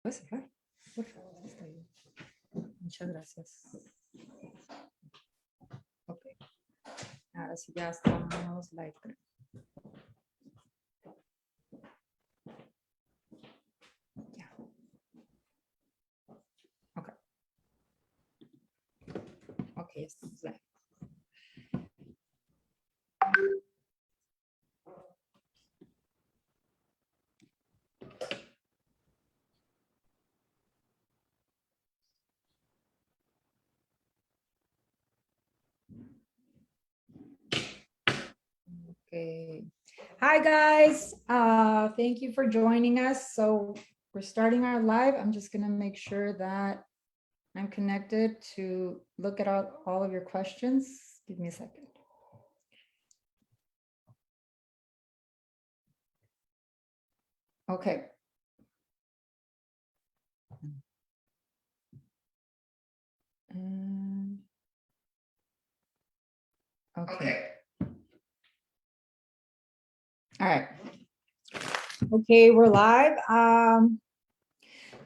¿Puedes cerrar? Por favor, está bien. Muchas gracias. Ok. Ahora sí ya estamos live. Ya. Ok. Ok, ya estamos live. Okay. Hi guys. Thank you for joining us. So we're starting our live. I'm just gonna make sure that I'm connected to look at all of your questions. Give me a second. Okay. Okay. All right. Okay, we're live.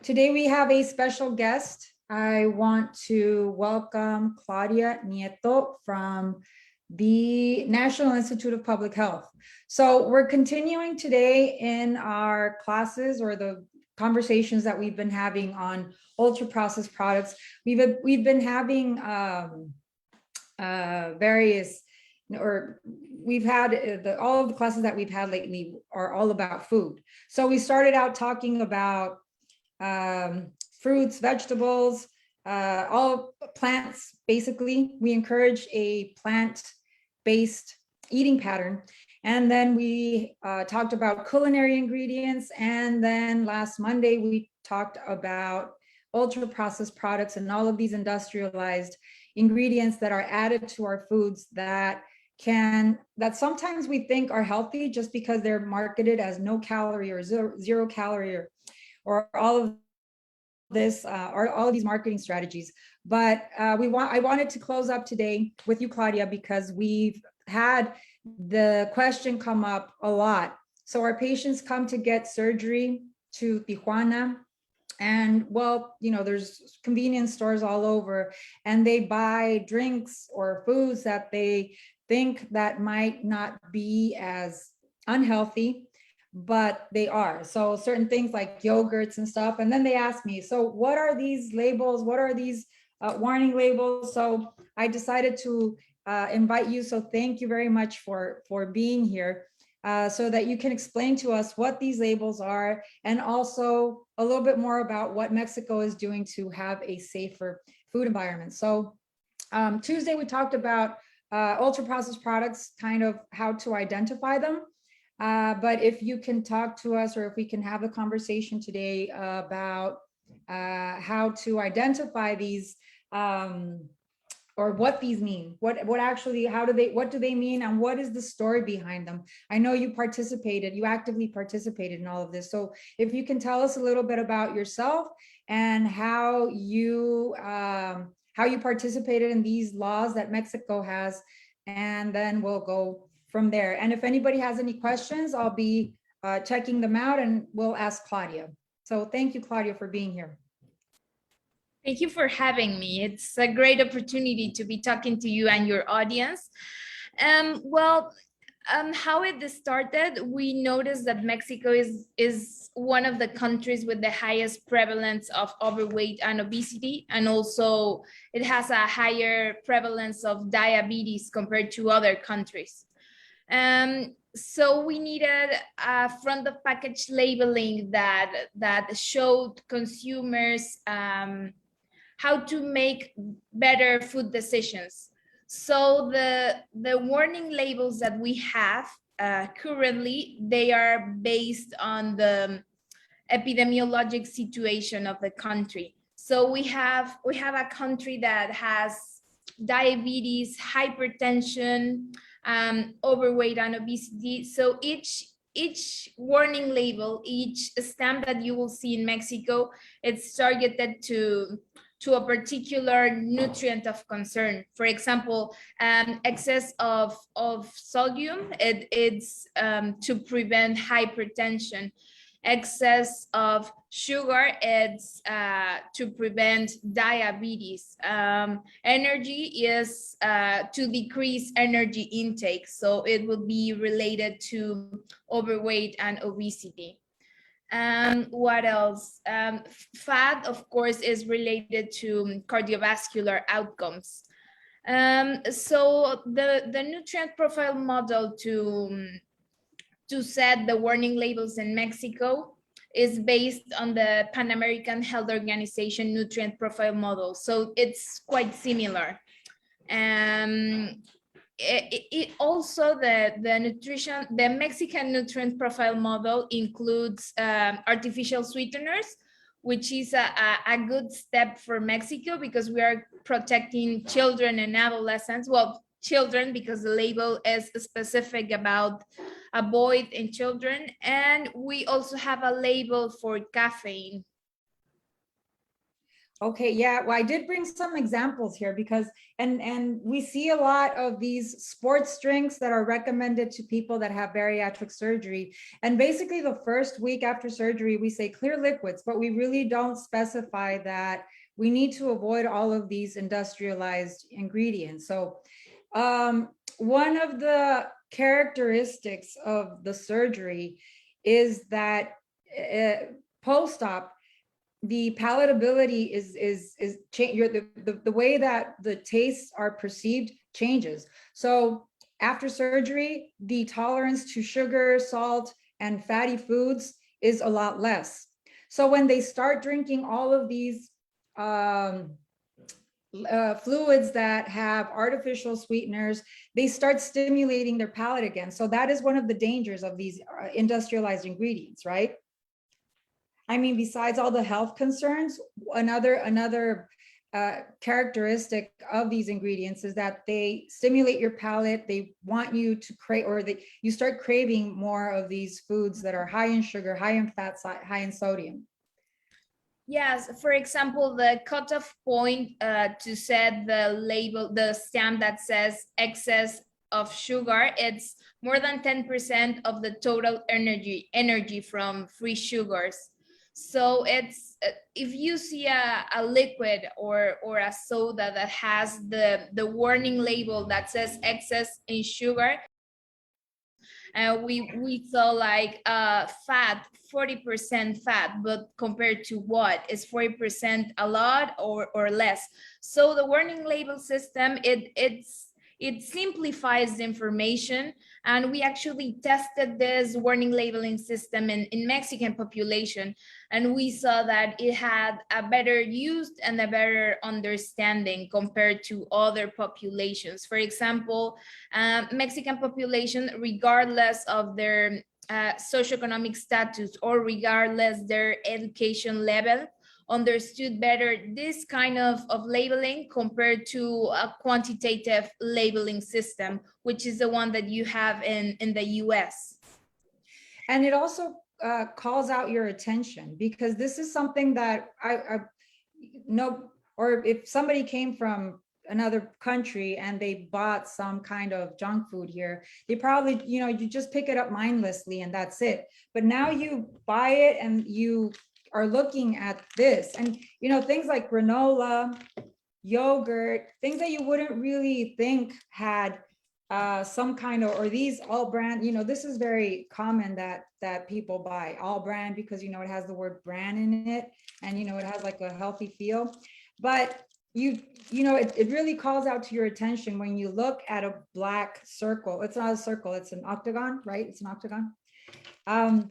Today we have a special guest. I want to welcome Claudia Nieto from the National Institute of Public Health. So we're continuing today in our classes or the conversations that we've been having on ultra processed products. We've been having various, or we've had all of the classes that we've had lately are all about food. So we started out talking about fruits, vegetables, all plants. Basically, we encourage a plant-based eating pattern. And then we talked about culinary ingredients. And then last Monday, we talked about ultra processed products and all of these industrialized ingredients that are added to our foods that sometimes we think are healthy just because they're marketed as no calorie or zero calorie or all of this or all of these marketing strategies. But I wanted to close up today with you, Claudia, because we've had the question come up a lot. So our patients come to get surgery to Tijuana, and well, you know, there's convenience stores all over, and they buy drinks or foods that they think that might not be as unhealthy, but they are. So certain things like yogurts and stuff. And then they ask me, so what are these labels? What are these warning labels? So I decided to invite you. So thank you very much for being here. So that you can explain to us what these labels are, and also a little bit more about what Mexico is doing to have a safer food environment. So Tuesday, we talked about ultra processed products, kind of how to identify them. But if you can talk to us, or if we can have a conversation today about how to identify these, or what these mean, what actually, what do they mean, and what is the story behind them? I know you actively participated in all of this. So if you can tell us a little bit about yourself and how you participated in these laws that Mexico has, and then we'll go from there. And if anybody has any questions, I'll be checking them out, and we'll ask Claudia. So thank you, Claudia, for being here. Thank you for having me. It's a great opportunity to be talking to you and your audience. How it started, we noticed that Mexico is one of the countries with the highest prevalence of overweight and obesity, and also it has a higher prevalence of diabetes compared to other countries. So we needed a front of package labeling that showed consumers how to make better food decisions. So the warning labels that we have currently, they are based on the epidemiologic situation of the country. So we have a country that has diabetes, hypertension, overweight and obesity. So each warning label, each stamp that you will see in Mexico, it's targeted to a particular nutrient of concern. For example, excess of sodium, it's to prevent hypertension. excess of sugar, it's to prevent diabetes. Energy is to decrease energy intake, so it will be related to overweight and obesity. What else? Fat, of course, is related to cardiovascular outcomes. So the nutrient profile model to set the warning labels in Mexico is based on the Pan American Health Organization nutrient profile model. So it's quite similar. It also the Mexican nutrient profile model includes artificial sweeteners, which is a good step for Mexico because we are protecting children and adolescents. Well, children, because the label is specific about avoid in children, and we also have a label for caffeine. Okay, yeah, well, I did bring some examples here because, and we see a lot of these sports drinks that are recommended to people that have bariatric surgery. And basically the first week after surgery, we say clear liquids, but we really don't specify that we need to avoid all of these industrialized ingredients. So one of the characteristics of the surgery is that post-op, the palatability is the way that the tastes are perceived changes. So after surgery, the tolerance to sugar, salt, and fatty foods is a lot less. So when they start drinking all of these fluids that have artificial sweeteners, they start stimulating their palate again. So that is one of the dangers of these industrialized ingredients, right? I mean, besides all the health concerns, another characteristic of these ingredients is that they stimulate your palate. They want you to crave, or you start craving more of these foods that are high in sugar, high in fat, high in sodium. Yes, for example, the cutoff point to set the label, the stamp that says excess of sugar, it's more than 10% of the total energy from free sugars. So it's if you see a liquid or a soda that has the warning label that says excess in sugar, we saw like fat, 40% fat, but compared to what? Is 40% a lot or less? So the warning label system, it simplifies the information, and we actually tested this warning labeling system in Mexican population, and we saw that it had a better use and a better understanding compared to other populations. For example, Mexican population, regardless of their socioeconomic status or regardless their education level, understood better this kind of labeling compared to a quantitative labeling system, which is the one that you have in the US. And it also calls out your attention, because this is something that I know, or if somebody came from another country and they bought some kind of junk food here, they probably, you just pick it up mindlessly and that's it. But now you buy it and you are looking at this, and things like granola, yogurt, things that you wouldn't really think had some kind of, or these all brand, this is very common that people buy all brand because it has the word brand in it, and it has like a healthy feel. But it really calls out to your attention when you look at a black circle. It's not a circle, it's an octagon, right? It's an octagon.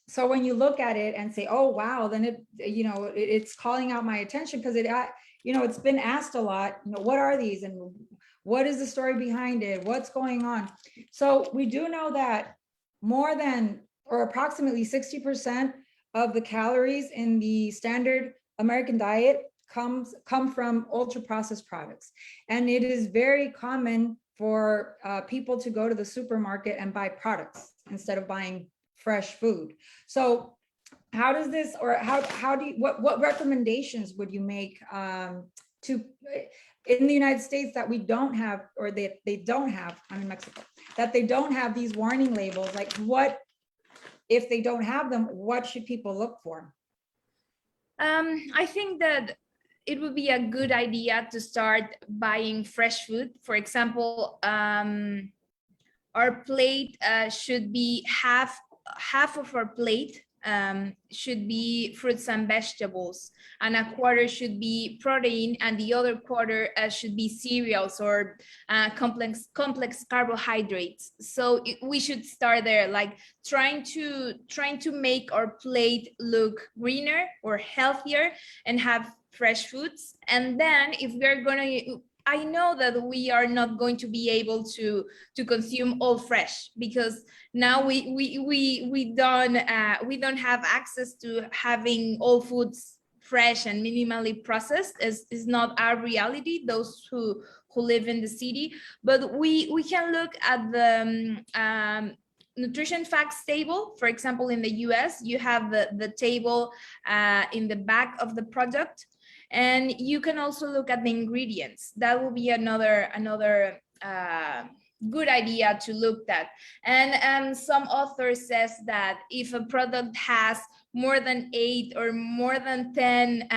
So when you look at it and say, oh, wow, then it's calling out my attention, because it's been asked a lot, what are these and what is the story behind it? What's going on? So we do know that more than, or approximately 60% of the calories in the standard American diet come from ultra processed products. And it is very common for people to go to the supermarket and buy products instead of buying fresh food. So how does this, or how do you, what recommendations would you make to in the United States that we don't have, or they don't have, I'm in Mexico, that they don't have these warning labels? Like what if they don't have them, what should people look for? I think that it would be a good idea to start buying fresh food. For example, our plate should be half of our plate should be fruits and vegetables, and a quarter should be protein, and the other quarter should be cereals or complex carbohydrates. So we should start there, like trying to make our plate look greener or healthier and have fresh foods. And then if we're gonna, I know that we are not going to be able to consume all fresh, because now we don't have access to having all foods fresh and minimally processed. Is not our reality, those who live in the city. But we can look at the nutrition facts table. For example, in the US, you have the table in the back of the product. And you can also look at the ingredients. That will be another good idea to look at. And some authors says that if a product has more than 8 or more than 10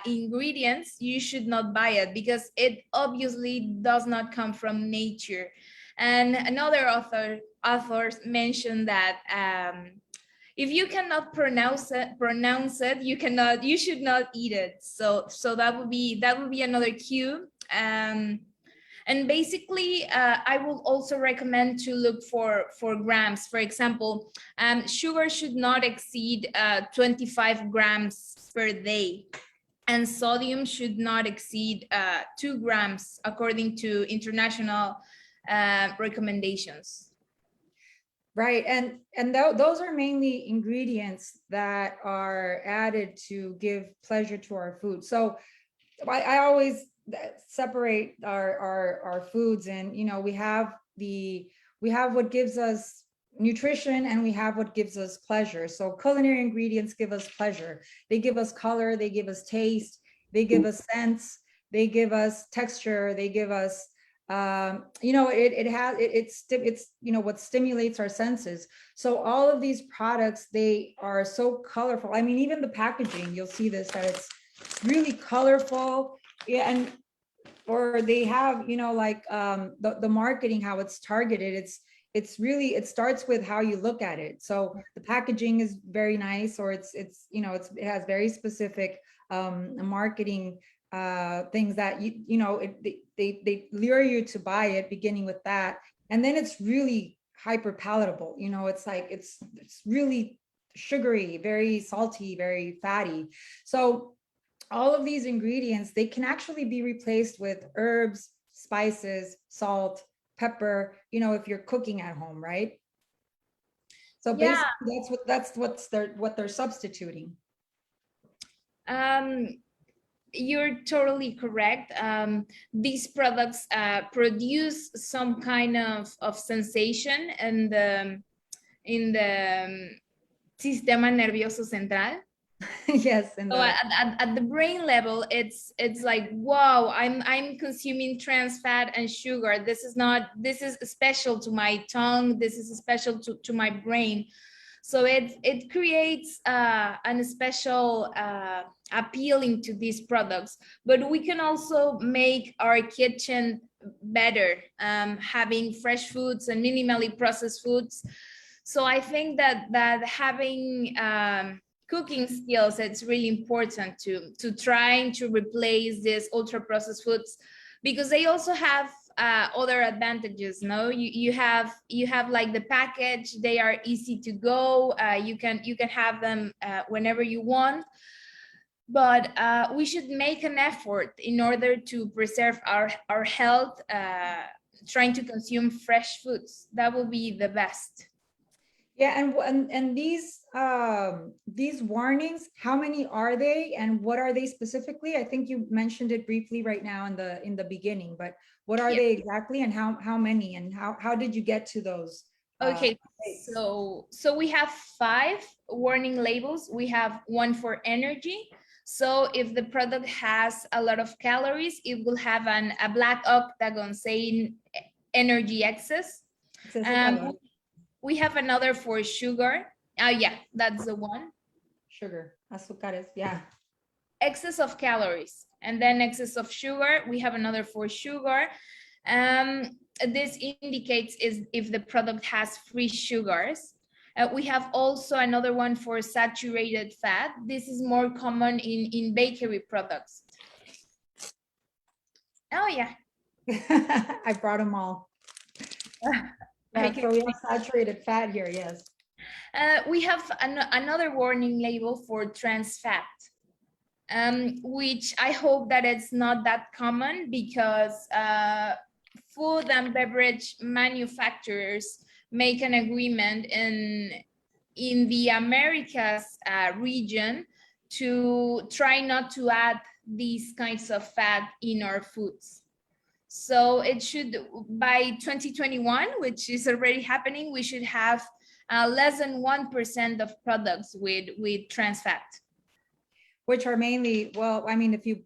ingredients, you should not buy it, because it obviously does not come from nature. And another authors mentioned that if you cannot pronounce it, you should not eat it. So that would be another cue. And basically, I will also recommend to look for grams. For example, sugar should not exceed 25 grams per day, and sodium should not exceed 2 grams according to international recommendations. Right, and those are mainly ingredients that are added to give pleasure to our food. So I always separate our foods, and we have what gives us nutrition, and we have what gives us pleasure. So culinary ingredients give us pleasure. They give us color, they give us taste, they give us sense, they give us texture, they give us it's what stimulates our senses. So all of these products, they are so colorful. I mean, even the packaging, you'll see this, that it's really colorful. Yeah, and or they have the marketing, how it's targeted. It's really, it starts with how you look at it. So the packaging is very nice, or it has very specific marketing things that they lure you to buy it, beginning with that. And then it's really hyper palatable. It's like it's really sugary, very salty, very fatty. So all of these ingredients, they can actually be replaced with herbs, spices, salt, pepper, if you're cooking at home, right? So basically that's what they're substituting. You're totally correct. These products produce some kind of sensation in the sistema nervioso central. Yes. So at the brain level, it's like, wow, I'm consuming trans fat and sugar. This is special to my tongue. This is special to my brain. So it creates an special appealing to these products. But we can also make our kitchen better, having fresh foods and minimally processed foods. So I think that having cooking skills, it's really important to trying to replace these ultra processed foods, because they also have other advantages. No, you have like the package, they are easy to go, you can have them whenever you want. But we should make an effort in order to preserve our health, trying to consume fresh foods. That will be the best. Yeah, and these warnings, how many are they, and what are they specifically? I think you mentioned it briefly right now in the beginning, but what are they exactly, and how many, and how did you get to those? Okay, so we have 5 warning labels. We have one for energy. So if the product has a lot of calories, it will have a black octagon saying energy excess. We have another for sugar. Oh yeah, that's the one. Sugar, azúcares, yeah. Excess of calories, and then excess of sugar. We have another for sugar. This indicates is if the product has free sugars. We have also another one for saturated fat. This is more common in bakery products. Oh yeah. I brought them all. I Yeah, so we have saturated fat here, yes. We have another warning label for trans fat, which I hope that it's not that common, because food and beverage manufacturers make an agreement in the Americas region to try not to add these kinds of fat in our foods. So it should, by 2021, which is already happening, we should have less than 1% of products with trans fat. Which are mainly, well, I mean, if you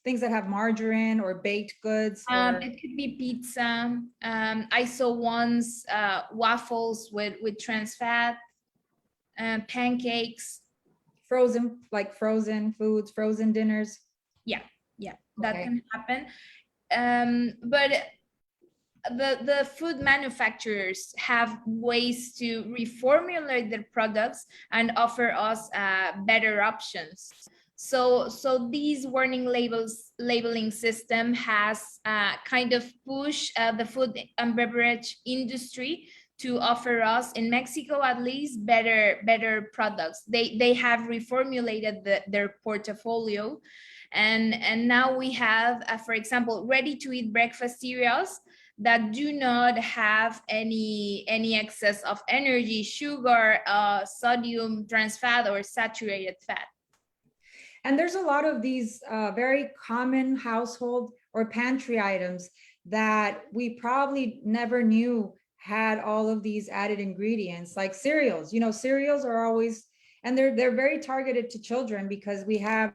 things that have margarine or baked goods. Or... It could be pizza. I saw once waffles with trans fat, pancakes. Frozen, like frozen foods, frozen dinners. Yeah, that Okay. can happen. But the food manufacturers have ways to reformulate their products and offer us better options. So these warning labeling system has kind of pushed the food and beverage industry to offer us, in Mexico at least, better products. They have reformulated their portfolio, and now we have, for example, ready-to-eat breakfast cereals that do not have any excess of energy, sugar, sodium, trans fat, or saturated fat. And there's a lot of these very common household or pantry items that we probably never knew had all of these added ingredients, like cereals. You know, cereals are always, and they're very targeted to children, because we have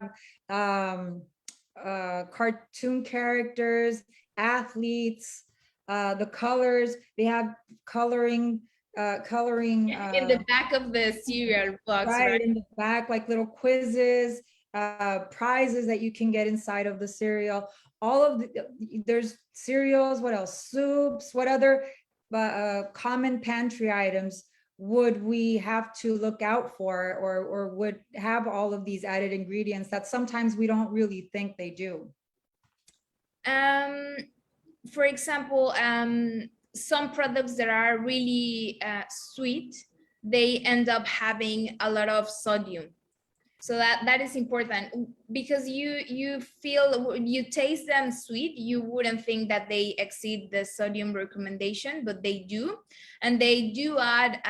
cartoon characters, athletes, the colors, they have coloring in the back of the cereal box, right? In the back, like little quizzes, prizes that you can get inside of the cereal. All of there's cereals, what else? Soups, what other common pantry items would we have to look out for, or would have all of these added ingredients that sometimes we don't really think they do? For example, some products that are really sweet, they end up having a lot of sodium. So that is important, because you feel, you taste them sweet, you wouldn't think that they exceed the sodium recommendation, but they do. And they do add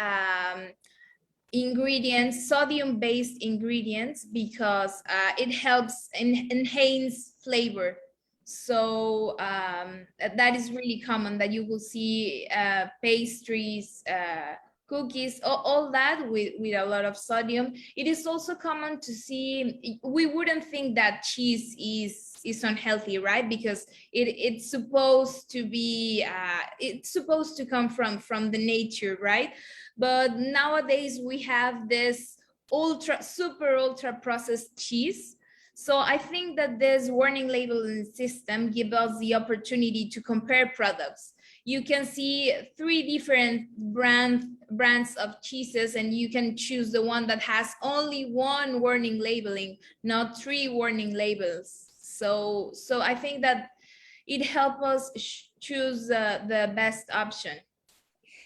ingredients, sodium-based ingredients, because it helps enhance flavor. So that is really common, that you will see pastries, cookies, all that with a lot of sodium. It is also common to see, we wouldn't think that cheese is unhealthy, right? Because it's supposed to be, it's supposed to come from the nature, right? But nowadays we have this super ultra processed cheese. So I think that this warning labeling system gives us the opportunity to compare products. You can see 3 different brands of cheeses, and you can choose the one that has only 1 warning labeling, not 3 warning labels. So I think that it helps us choose the best option.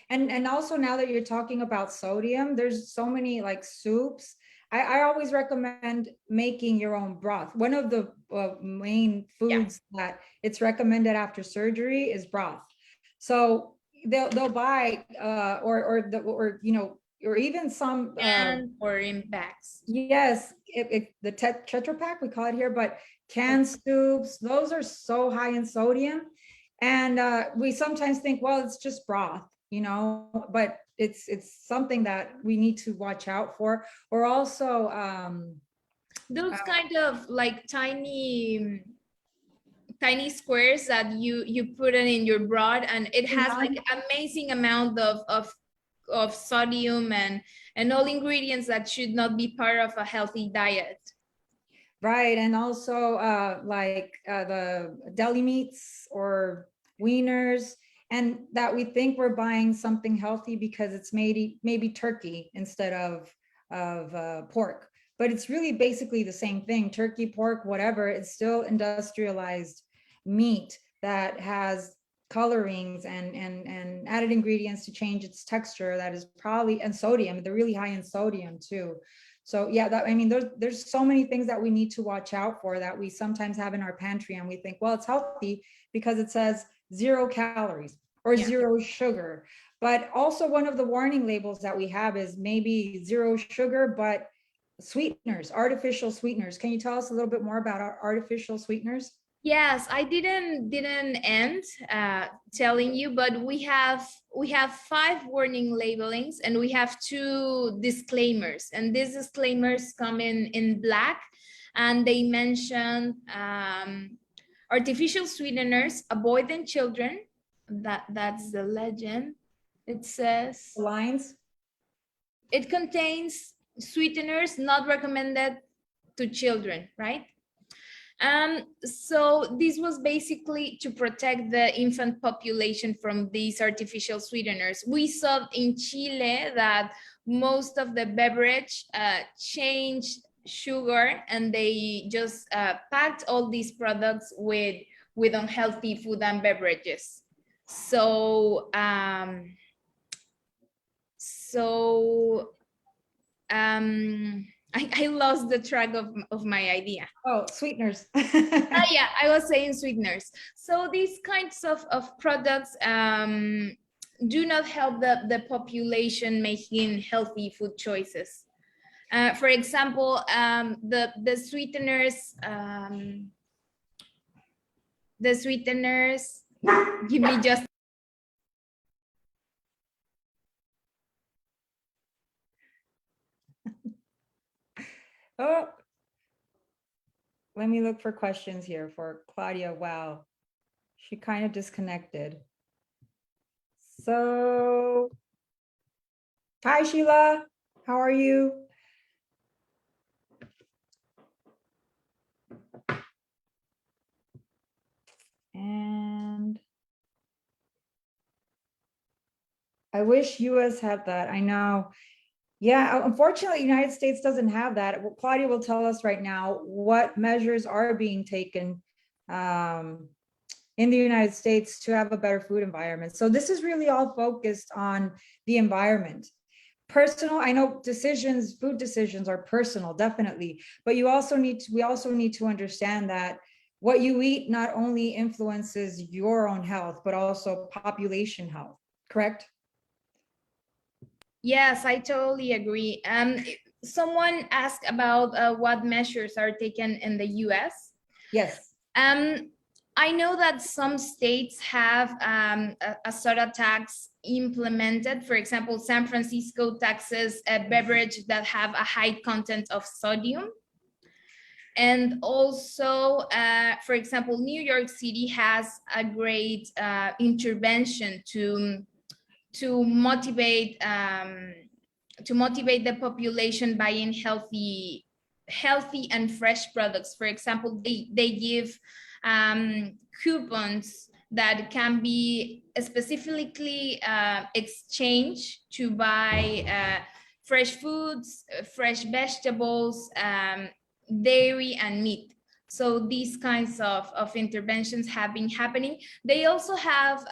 And also, now that you're talking about sodium, there's so many like soups. I always recommend making your own broth. One of the main foods that it's recommended after surgery is broth. So they'll buy or you know, or even some or in bags. Yes, the Tetra Pak, we call it here, but canned soups, those are so high in sodium. And we sometimes think, well, it's just broth, you know, but it's something that we need to watch out for. Or also those kind of like tiny squares that you put it in your broth, and it has like amazing amount of of sodium and all ingredients that should not be part of a healthy diet. Right, and also the deli meats or wieners, and that we think we're buying something healthy because it's maybe turkey instead of pork, but it's really basically the same thing. Turkey, pork, whatever, it's still industrialized meat that has colorings and added ingredients to change its texture, that is probably, and sodium, they're really high in sodium too. So yeah, that, I mean, there's so many things that we need to watch out for that we sometimes have in our pantry, and we think, well, it's healthy because it says 0 calories or 0 sugar. But also one of the warning labels that we have is maybe 0 sugar, but sweeteners, artificial sweeteners. Can you tell us a little bit more about our artificial sweeteners? Yes, I didn't end telling you, but we have 5 warning labelings and we have 2 disclaimers, and these disclaimers come in black, and they mention artificial sweeteners, avoid in children. That's the legend. It says Lines. it contains sweeteners not recommended to children, right? So this was basically to protect the infant population from these artificial sweeteners. We saw in Chile that most of the beverage changed sugar, and they just packed all these products with unhealthy food and beverages. So I lost the track of my idea. Oh, sweeteners. Yeah, I was saying sweeteners. So these kinds of products do not help the population making healthy food choices. For example, the sweeteners, give me just. Oh, let me look for questions here for Claudia. Wow, she kind of disconnected. So, hi Sheila, how are you? And I wish US had that. I know. Yeah, unfortunately, United States doesn't have that. Well, Claudia will tell us right now what measures are being taken in the United States to have a better food environment. So this is really all focused on the environment. Personal, I know decisions, food decisions are personal, definitely, but we also need to understand that what you eat not only influences your own health, but also population health, correct? Yes, I totally agree. Someone asked about what measures are taken in the US. Yes. I know that some states have a soda tax implemented. For example, San Francisco taxes a beverage that have a high content of sodium. And also, for example, New York City has a great intervention to motivate the population buying healthy and fresh products. For example, they give coupons that can be specifically exchanged to buy fresh foods, fresh vegetables, dairy and meat. So these kinds of interventions have been happening. They also have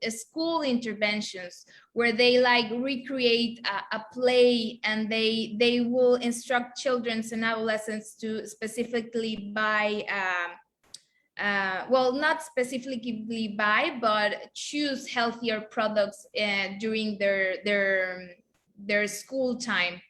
school interventions where they like recreate a play, and they will instruct children and adolescents to specifically buy, well, not specifically buy, but choose healthier products during their school time.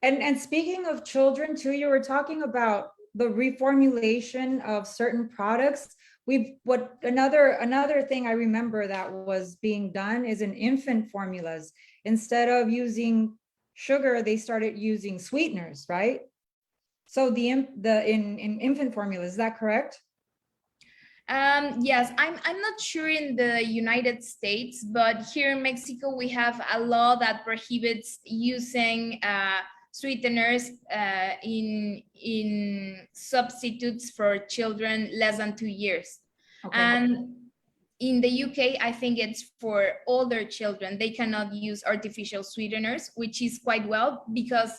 And speaking of children too, you were talking about the reformulation of certain products. Another thing I remember that was being done is in infant formulas. Instead of using sugar, they started using sweeteners, right? So in infant formula, is that correct? Yes, I'm not sure in the United States, but here in Mexico, we have a law that prohibits using sweeteners in substitutes for children less than 2 years. Okay. And in the UK, I think it's for older children. They cannot use artificial sweeteners, which is quite well because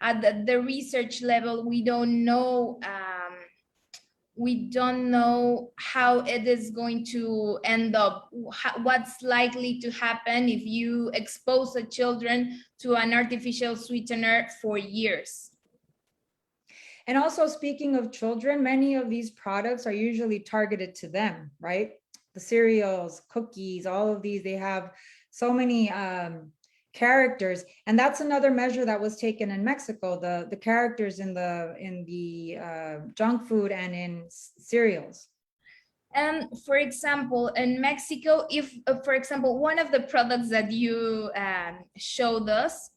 at the research level, we don't know how it is going to end up, what's likely to happen if you expose the children to an artificial sweetener for years. And also, speaking of children, many of these products are usually targeted to them, right? The cereals, cookies, all of these, they have so many characters. And that's another measure that was taken in Mexico, the characters in the junk food and in cereals. And for example, in Mexico, if, for example, one of the products that you showed us,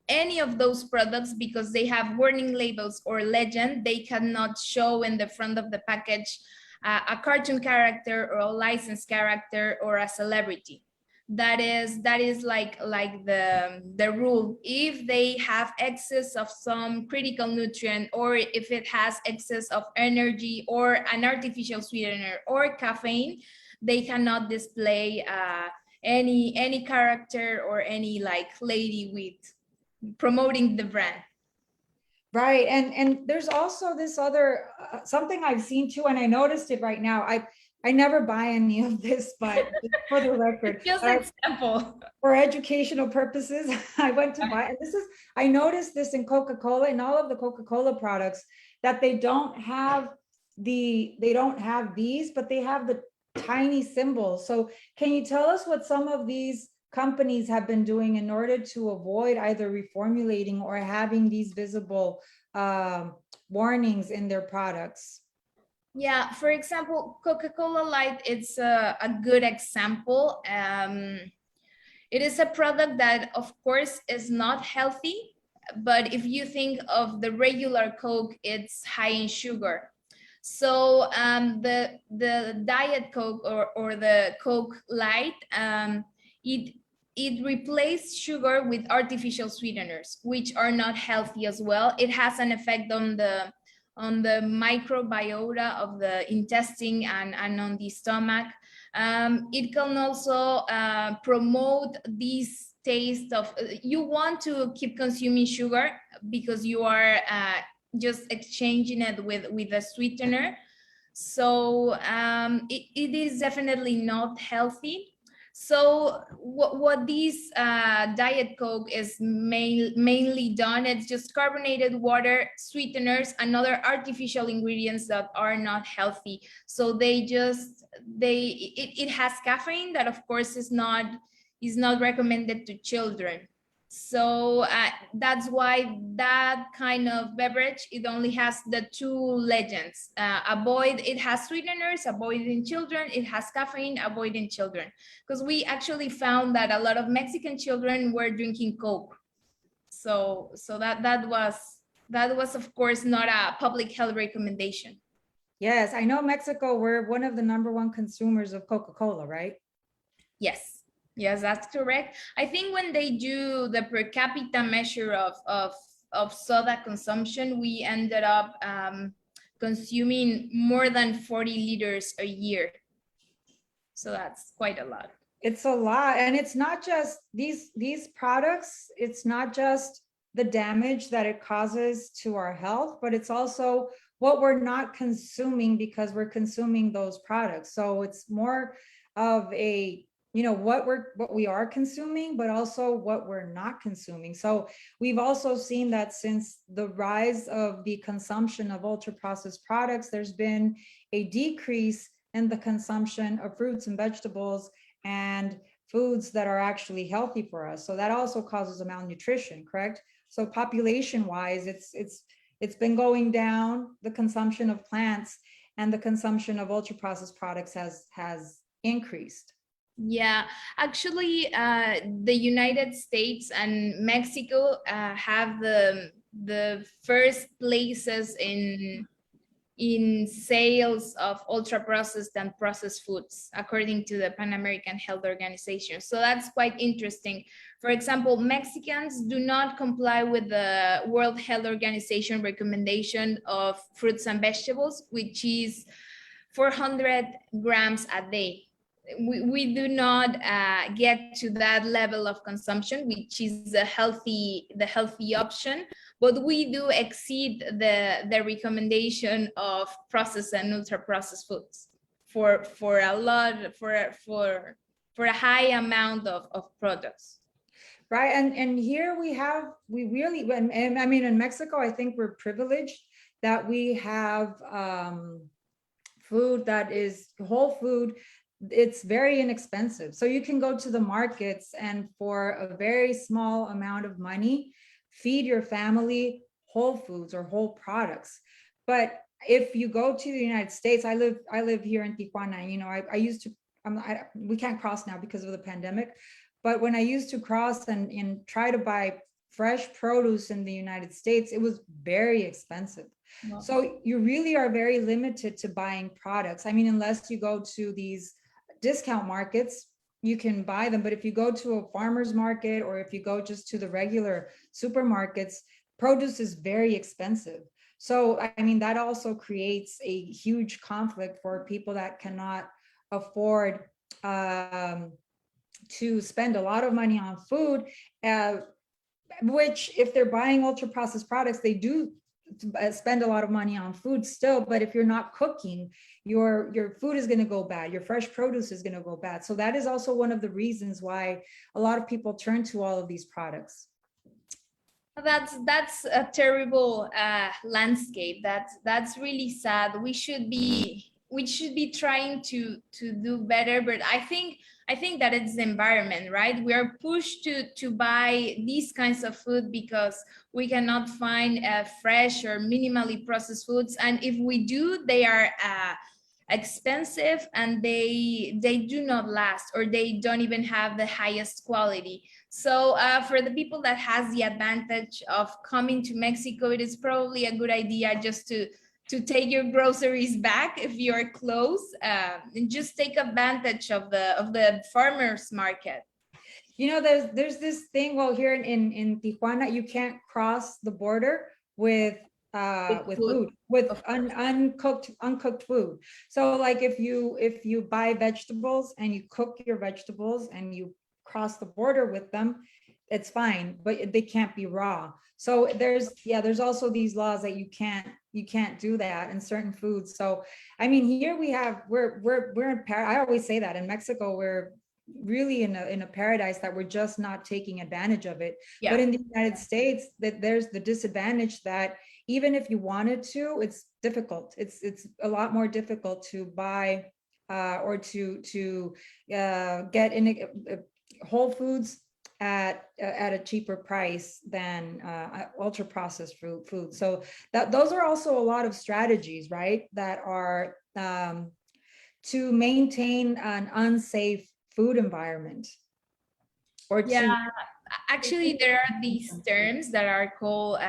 any of those products, because they have warning labels or legend, they cannot show in the front of the package a cartoon character or a licensed character or a celebrity. That is like the rule. If they have excess of some critical nutrient, or if it has excess of energy or an artificial sweetener or caffeine, they cannot display any character or any like lady with promoting the brand. Right. And there's also this other something I've seen too, and I noticed it right now. I never buy any of this, but for the record, Just example. For educational purposes, I went to buy, and I noticed this in Coca-Cola, in all of the Coca-Cola products, that they don't have these, but they have the tiny symbols. So can you tell us what some of these companies have been doing in order to avoid either reformulating or having these visible warnings in their products? Yeah, for example, Coca-Cola Light, it's a good example. It is a product that, of course, is not healthy, but if you think of the regular Coke, it's high in sugar. So the Diet Coke or the Coke Light, it replaced sugar with artificial sweeteners, which are not healthy as well. It has an effect on the microbiota of the intestine and on the stomach. It can also promote this taste of, you want to keep consuming sugar because you are just exchanging it with a sweetener. So it is definitely not healthy. So what this Diet Coke is mainly done, it's just carbonated water, sweeteners, and other artificial ingredients that are not healthy. So it has caffeine that, of course, is not recommended to children. So that's why that kind of beverage, it only has the two legends. Avoid, it has sweeteners, avoid in children, it has caffeine, avoid in children. Because we actually found that a lot of Mexican children were drinking Coke. So that was, of course, not a public health recommendation. Yes, I know Mexico, we're one of the #1 consumers of Coca-Cola, right? Yes, that's correct. I think when they do the per capita measure of soda consumption, we ended up consuming more than 40 liters a year. So that's quite a lot. It's a lot. And it's not just these products, it's not just the damage that it causes to our health, but it's also what we're not consuming because we're consuming those products. So it's more of a, what we are consuming, but also what we're not consuming. So we've also seen that since the rise of the consumption of ultra processed products, there's been a decrease in the consumption of fruits and vegetables and foods that are actually healthy for us. So that also causes a malnutrition, correct? So population wise, it's been going down, the consumption of plants, and the consumption of ultra processed products has increased. Yeah, actually, the United States and Mexico have the first places in sales of ultra processed and processed foods, according to the Pan American Health Organization. So that's quite interesting. For example, Mexicans do not comply with the World Health Organization recommendation of fruits and vegetables, which is 400 grams a day. We do not get to that level of consumption, which is the healthy option, but we do exceed the recommendation of processed and ultra processed foods for a high amount of products. Right, and here we really, and I mean, in Mexico, I think we're privileged that we have food that is whole food. It's very inexpensive. So you can go to the markets and for a very small amount of money, feed your family whole foods or whole products. But if you go to the United States, I live here in Tijuana, you know, I used to, we can't cross now because of the pandemic, but when I used to cross and try to buy fresh produce in the United States, it was very expensive. Wow. So you really are very limited to buying products. I mean, unless you go to these discount markets, you can buy them. But if you go to a farmer's market or if you go just to the regular supermarkets, produce is very expensive. So, I mean, that also creates a huge conflict for people that cannot afford to spend a lot of money on food, which if they're buying ultra processed products, they do spend a lot of money on food still. But if you're not cooking, your food is going to go bad. Your fresh produce is going to go bad. So that is also one of the reasons why a lot of people turn to all of these products. That's a terrible landscape. That's really sad. We should be trying to do better, but I think that it's the environment, right? We are pushed to buy these kinds of food because we cannot find fresh or minimally processed foods, and if we do, they are expensive and they do not last, or they don't even have the highest quality. So for the people that has the advantage of coming to Mexico, it is probably a good idea just to take your groceries back if you are close, and just take advantage of the farmers market. You know, there's this thing, well, here in Tijuana, you can't cross the border with food, with uncooked food. So like if you buy vegetables and you cook your vegetables and you cross the border with them, it's fine, but they can't be raw. So there's also these laws that you can't do that in certain foods. So I mean, here we're in I always say that in Mexico we're really in a paradise, that we're just not taking advantage of it. Yeah. But in the United States, that there's the disadvantage that even if you wanted to, it's difficult. It's a lot more difficult to buy or to get in whole foods at a cheaper price than ultra processed food. So those are also a lot of strategies, right, that are to maintain an unsafe food environment. Or actually there are these terms that are called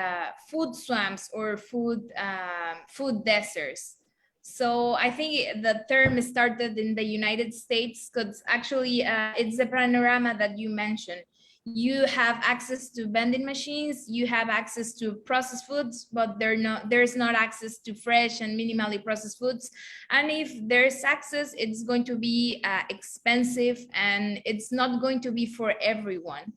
food swamps or food deserts. So I think the term started in the United States because actually it's the panorama that you mentioned. You have access to vending machines, you have access to processed foods, but there's not access to fresh and minimally processed foods. And if there's access, it's going to be expensive, and it's not going to be for everyone.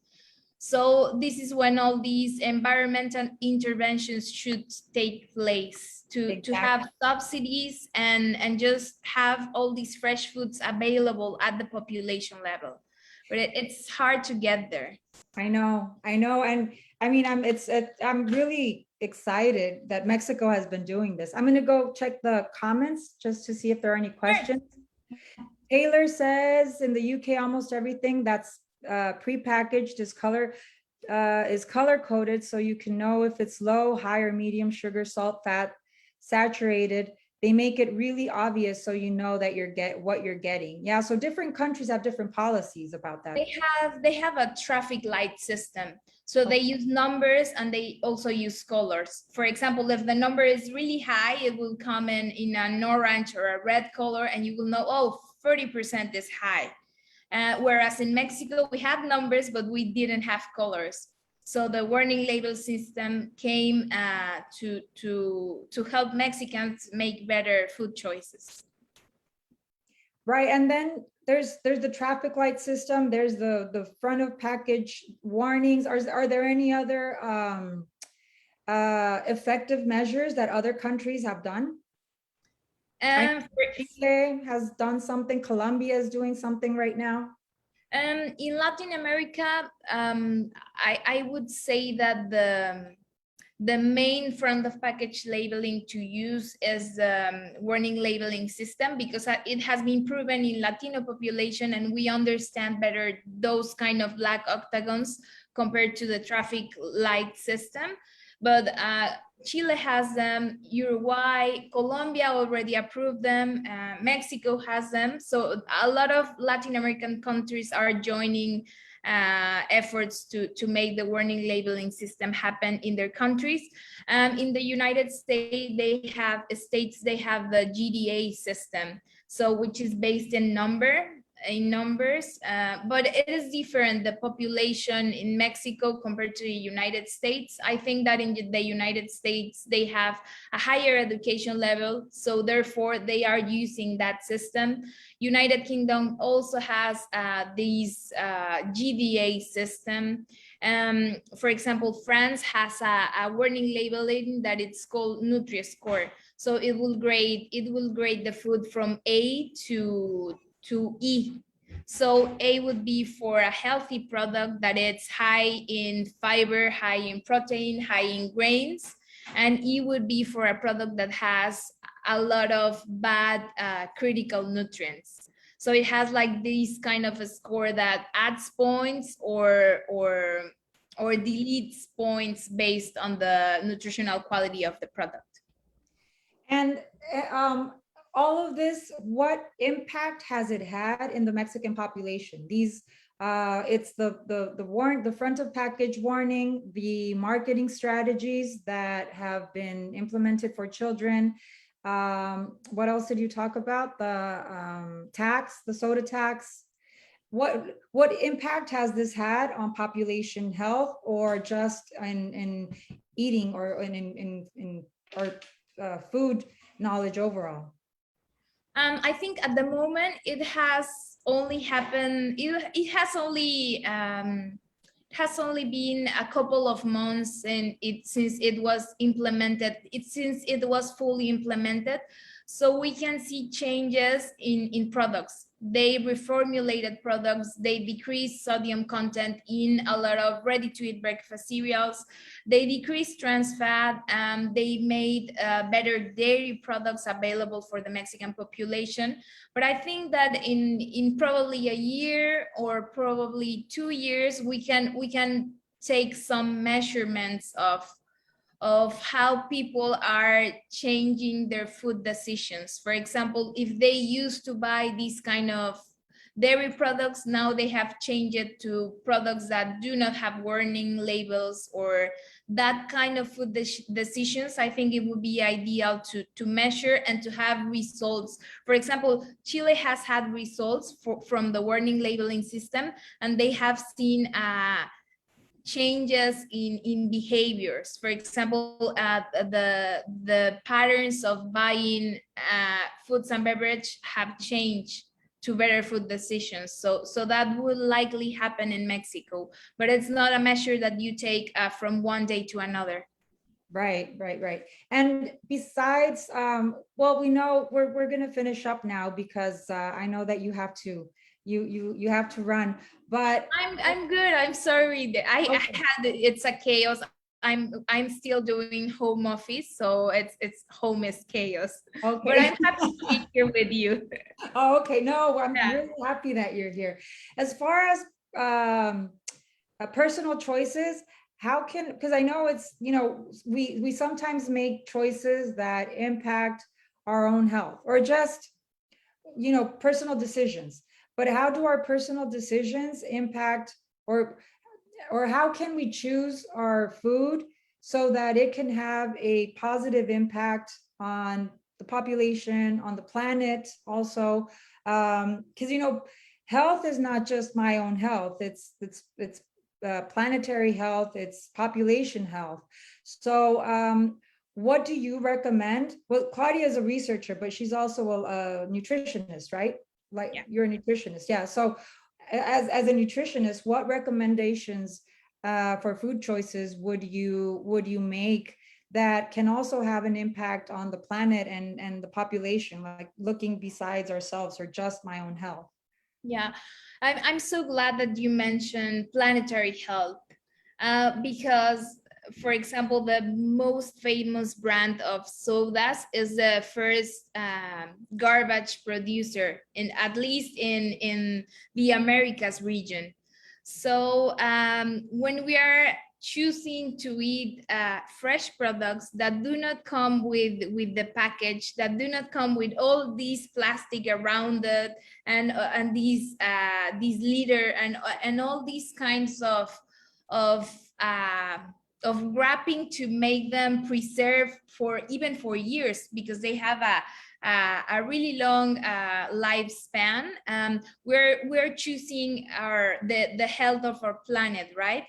So this is when all these environmental interventions should take place to have subsidies and just have all these fresh foods available at the population level. But it's hard to get there. I know. And I mean, I'm really excited that Mexico has been doing this. I'm going to go check the comments just to see if there are any questions. Sure. Taylor says in the UK, almost everything that's prepackaged is color coded, so you can know if it's low, high, or medium sugar, salt, fat, saturated. they make it really obvious so you know that what you're getting. Yeah, so different countries have different policies about that. They have a traffic light system. So they use numbers and they also use colors. For example, if the number is really high, it will come in an orange or a red color, and you will know, oh, 30% is high. Whereas in Mexico, we had numbers, but we didn't have colors. So the warning label system came to help Mexicans make better food choices. Right, and then there's the traffic light system, there's the front of package warnings. Are there any other effective measures that other countries have done? Chile has done something, Colombia is doing something right now. In Latin America, I would say that the main front of package labeling to use is the warning labeling system, because it has been proven in Latino population, and we understand better those kind of black octagons compared to the traffic light system. But Chile has them, Uruguay, Colombia already approved them, Mexico has them. So a lot of Latin American countries are joining efforts to make the warning labeling system happen in their countries. In the United States, they have the GDA system, so which is based in numbers, but it is different, the population in Mexico compared to the United States. I think that in the United States, they have a higher education level, so therefore they are using that system. United Kingdom also has these GDA system. For example, France has a warning labeling that it's called Nutri-Score. So it will grade the food from A to E. So A would be for a healthy product that it's high in fiber, high in protein, high in grains, and E would be for a product that has a lot of bad critical nutrients. So it has like this kind of a score that adds points or deletes points based on the nutritional quality of the product. And all of this, what impact has it had in the Mexican population? These, it's the front of package warning, the marketing strategies that have been implemented for children. What else did you talk about? The tax, the soda tax. What impact has this had on population health, or just in eating, or in food knowledge overall? I think at the moment it has only happened. It has only been a couple of months, and since it was fully implemented, so we can see changes in products. They reformulated products, they decreased sodium content in a lot of ready-to-eat breakfast cereals, they decreased trans fat, and they made better dairy products available for the Mexican population. But I think that in probably a year or probably 2 years, we can take some measurements of how people are changing their food decisions. For example, if they used to buy these kind of dairy products, now they have changed it to products that do not have warning labels, or that kind of food decisions. I think it would be ideal to measure and to have results. For example, Chile has had results from the warning labeling system, and they have seen changes in behaviors. For example, the patterns of buying foods and beverage have changed to better food decisions. So that will likely happen in Mexico, but it's not a measure that you take from one day to another. Right. And besides, well, we know we're going to finish up now, because I know that you have to run, but I'm good. I'm sorry that I had, it's a chaos. I'm still doing home office, so it's home is chaos. Okay. But I'm happy to be here with you. Oh, okay. No, I'm really happy that you're here. As far as personal choices, because I know it's, we sometimes make choices that impact our own health, or just, personal decisions. But how do our personal decisions impact, or how can we choose our food so that it can have a positive impact on the population, on the planet also? Because health is not just my own health, it's planetary health, it's population health. So what do you recommend? Well, Claudia is a researcher, but she's also a nutritionist, right? Like, Yeah. you're a nutritionist, yeah. So as a nutritionist, what recommendations for food choices would you make that can also have an impact on the planet and the population, like looking besides ourselves or just my own health? Yeah, I'm so glad that you mentioned planetary health, because, for example, the most famous brand of sodas is the first garbage producer at least in the Americas region. So when we are choosing to eat fresh products that do not come with the package, that do not come with all these plastic around it, and these litter and all these kinds of uh, of wrapping to make them preserve for even for years, because they have a really long lifespan. We're choosing the health of our planet, right?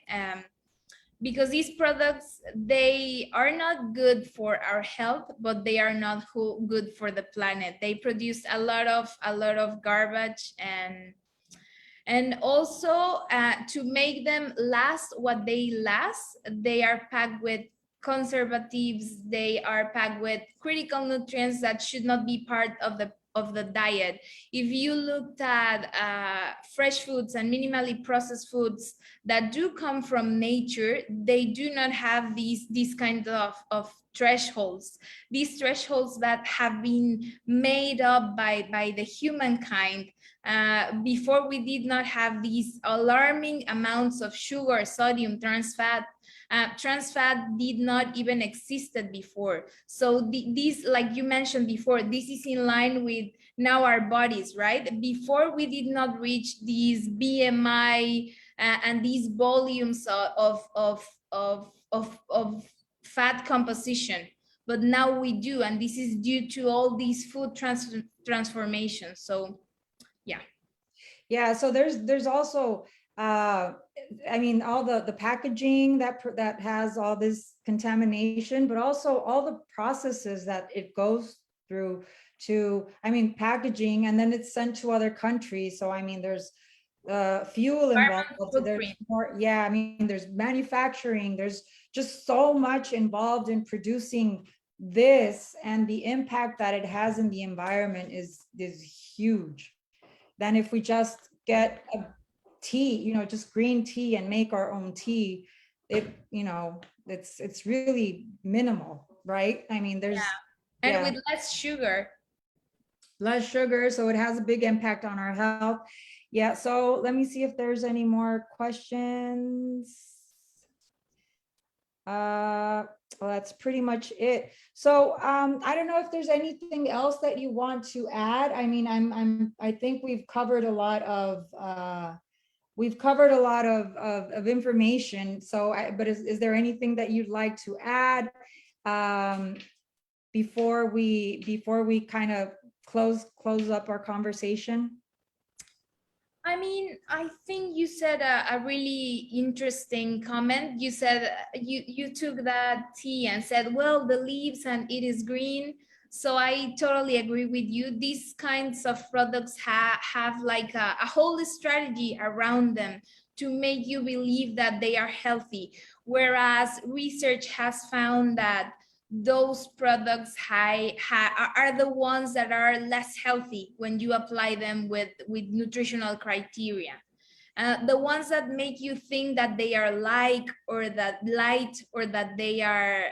Because these products, they are not good for our health, but they are not good for the planet. They produce a lot of garbage, and also to make them last what they last, they are packed with conservatives, they are packed with critical nutrients that should not be part of the diet. If you looked at fresh foods and minimally processed foods that do come from nature, they do not have these kinds of thresholds, these thresholds that have been made up by the humankind. Before, we did not have these alarming amounts of sugar, sodium, trans fat. Trans fat did not even existed before. So these, like you mentioned before, this is in line with now our bodies, right? Before, we did not reach these BMI and these volumes of fat composition, but now we do, and this is due to all these food transformations. So yeah, so there's also all the packaging that has all this contamination, but also all the processes that it goes through to, packaging, and then it's sent to other countries. So there's fuel involved, there's more, yeah, there's manufacturing, there's just so much involved in producing this, and the impact that it has in the environment is huge. Than if we just get a tea, just green tea, and make our own tea. It's really minimal, right? There's and with less sugar. Less sugar, so it has a big impact on our health. Yeah, so let me see if there's any more questions. Well, that's pretty much it. So I don't know if there's anything else that you want to add. I think we've covered a lot of information. So but is there anything that you'd like to add before we kind of close up our conversation? I think you said a really interesting comment. You said you took that tea and said, well, the leaves and it is green. So I totally agree with you. These kinds of products have like a whole strategy around them to make you believe that they are healthy. Whereas research has found that those products are the ones that are less healthy when you apply them with nutritional criteria. The ones that make you think that they are light or that they are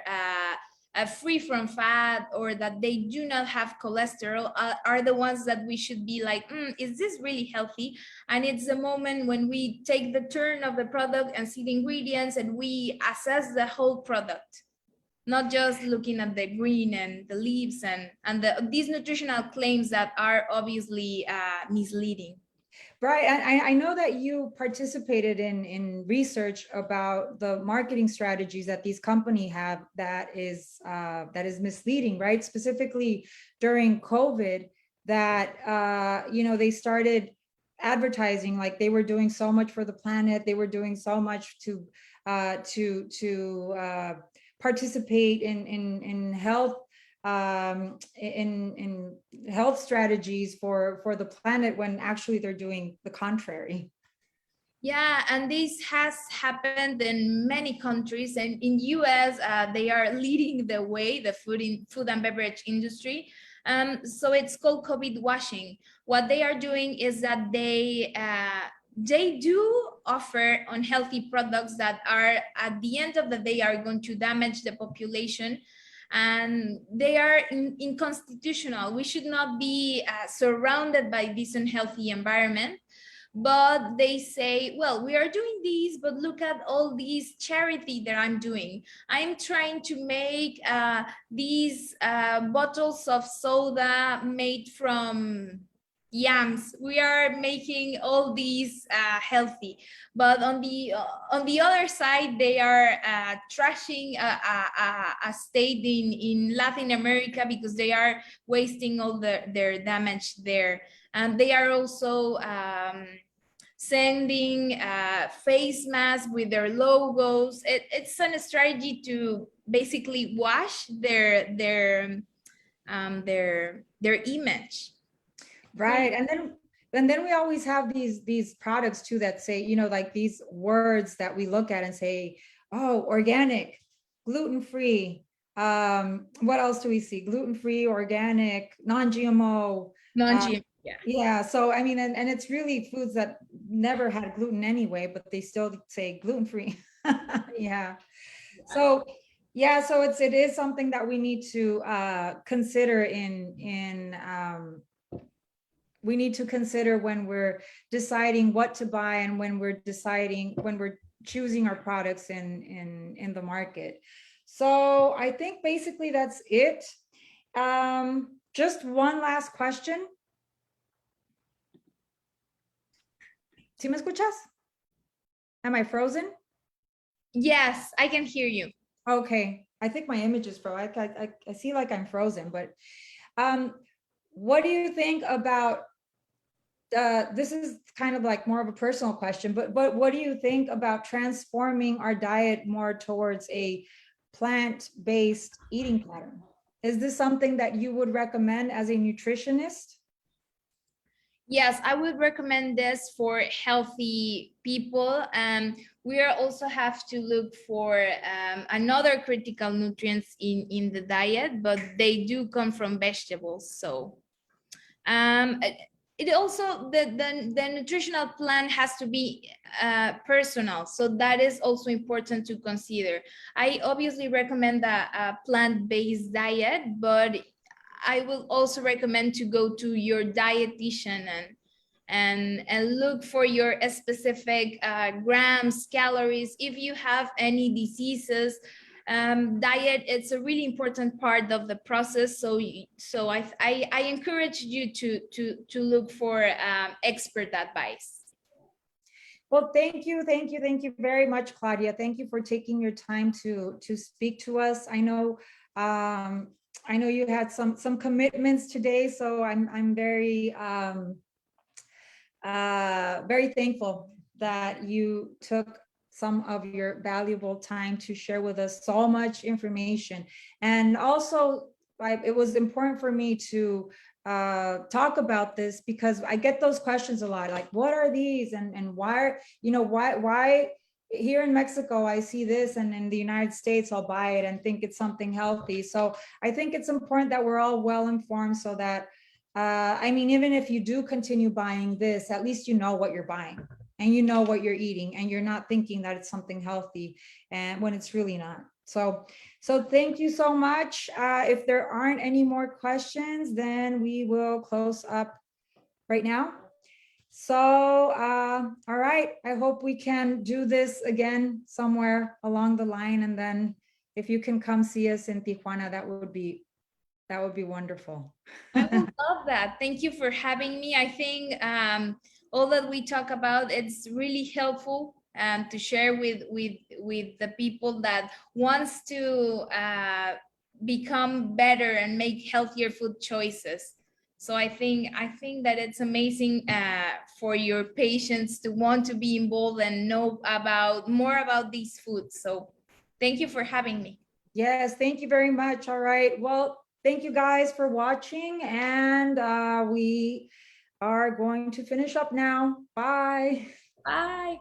free from fat, or that they do not have cholesterol, are the ones that we should be like, is this really healthy? And it's the moment when we take the turn of the product and see the ingredients and we assess the whole product. not just looking at the green and the leaves and these nutritional claims that are obviously misleading. Right. And I know that you participated in research about the marketing strategies that these companies have that is misleading, right? Specifically during COVID, that they started advertising like they were doing so much for the planet, they were doing so much to participate in health, in health strategies for the planet, when actually they're doing the contrary. Yeah, and this has happened in many countries, and in US, they are leading the way, the food and beverage industry. So it's called COVID washing. What they are doing is that they do offer unhealthy products that are, at the end of the day, are going to damage the population, and they are unconstitutional. We should not be surrounded by this unhealthy environment. But they say, well, we are doing these, but look at all these charity that I'm doing. I'm trying to make these bottles of soda made from yams. We are making all these healthy, but on the other side, they are trashing a state in Latin America because they are wasting all their damage there, and they are also sending face masks with their logos. It's a strategy to basically wash their image. Right. And then we always have these products too that say, like these words that we look at and say, oh, organic, gluten-free. What else do we see? Gluten-free, organic, non-GMO. Non-GMO. Yeah. So, I mean, and it's really foods that never had gluten anyway, but they still say gluten-free. Yeah. So, yeah, so it is something that we need to consider we need to consider when we're deciding what to buy, and when we're choosing our products in the market. So I think basically that's it. Just one last question. ¿Sí me escuchas? Am I frozen? Yes, I can hear you. Okay, I think my image is frozen. I see like I'm frozen, but what do you think about this is kind of like more of a personal question, but what do you think about transforming our diet more towards a plant-based eating pattern? Is this something that you would recommend as a nutritionist? Yes, I would recommend this for healthy people. We are also have to look for another critical nutrients in the diet, but they do come from vegetables. So it also, the nutritional plan has to be personal. So that is also important to consider. I obviously recommend a plant-based diet, but I will also recommend to go to your dietitian and look for your specific grams, calories. If you have any diseases, diet, it's a really important part of the process. So I encourage you to look for expert advice. Well, thank you very much, Claudia. Thank you for taking your time to speak to us. I know you had some commitments today, so I'm very very thankful that you took some of your valuable time to share with us so much information. And also, it was important for me to talk about this because I get those questions a lot, like, what are these, and why, why here in Mexico I see this, and in the United States I'll buy it and think it's something healthy. So I think it's important that we're all well informed, so that I mean, even if you do continue buying this, at least you know what you're buying and you know what you're eating, and you're not thinking that it's something healthy and when it's really not. So thank you so much. If there aren't any more questions, then we will close up right now. So, all right, I hope we can do this again somewhere along the line, and then if you can come see us in Tijuana, that would be wonderful. I would love that. Thank you for having me. I think all that we talk about, it's really helpful to share with the people that wants to become better and make healthier food choices. So I think that it's amazing for your patients to want to be involved and know about more about these foods. So thank you for having me. Yes, thank you very much. All right. Well, thank you guys for watching, and we are going to finish up now. Bye. Bye.